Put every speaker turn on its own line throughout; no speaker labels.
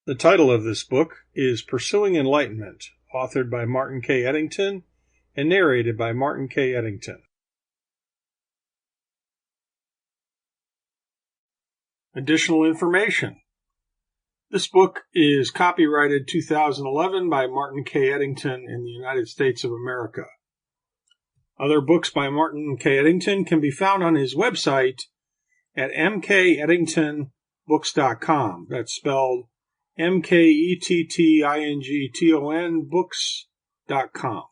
The title of this book is Pursuing Enlightenment, authored by Martin K. Ettington and narrated by Martin K. Ettington. Additional information. This book is copyrighted 2011 by Martin K. Ettington in the United States of America. Other books by Martin K. Ettington can be found on his website at mkettingtonbooks.com. That's spelled mkettington books.com.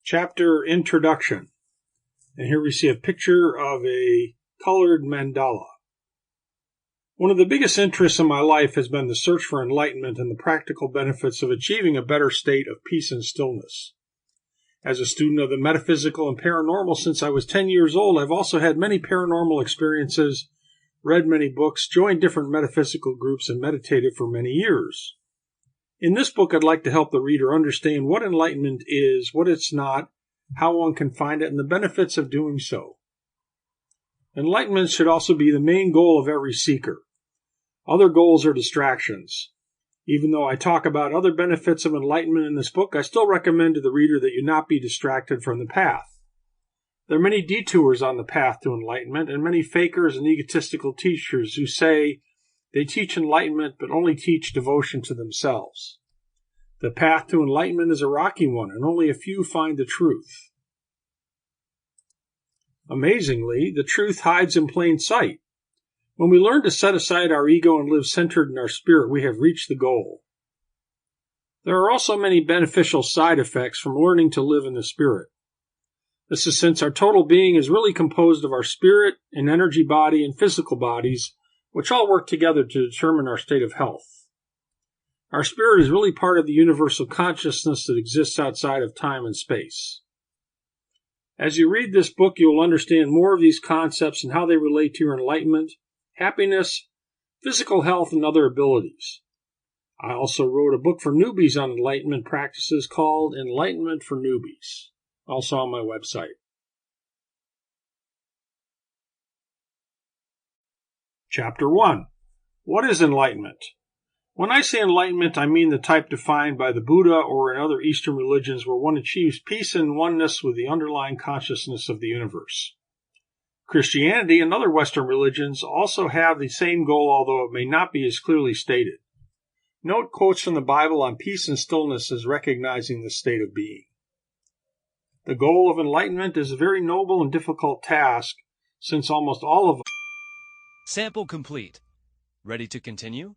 Chapter Introduction. And here we see a picture of a colored mandala. One of the biggest interests in my life has been the search for enlightenment and the practical benefits of achieving a better state of peace and stillness. As a student of the metaphysical and paranormal since I was 10 years old, I've also had many paranormal experiences, read many books, joined different metaphysical groups, and meditated for many years. In this book, I'd like to help the reader understand what enlightenment is, what it's not, how one can find it, and the benefits of doing so. Enlightenment should also be the main goal of every seeker. Other goals are distractions. Even though I talk about other benefits of enlightenment in this book, I still recommend to the reader that you not be distracted from the path. There are many detours on the path to enlightenment, and many fakers and egotistical teachers who say they teach enlightenment but only teach devotion to themselves. The path to enlightenment is a rocky one, and only a few find the truth. Amazingly, the truth hides in plain sight. When we learn to set aside our ego and live centered in our spirit, we have reached the goal. There are also many beneficial side effects from learning to live in the spirit. This is since our total being is really composed of our spirit and energy body and physical bodies, which all work together to determine our state of health. Our spirit is really part of the universal consciousness that exists outside of time and space. As you read this book, you will understand more of these concepts and how they relate to your enlightenment, happiness, physical health, and other abilities. I also wrote a book for newbies on enlightenment practices called Enlightenment for Newbies, also on my website. Chapter 1. What is enlightenment? When I say enlightenment, I mean the type defined by the Buddha or in other Eastern religions where one achieves peace and oneness with the underlying consciousness of the universe. Christianity and other Western religions also have the same goal, although it may not be as clearly stated. Note quotes from the Bible on peace and stillness as recognizing the state of being. The goal of enlightenment is a very noble and difficult task, since almost all of us.
Sample complete. Ready to continue?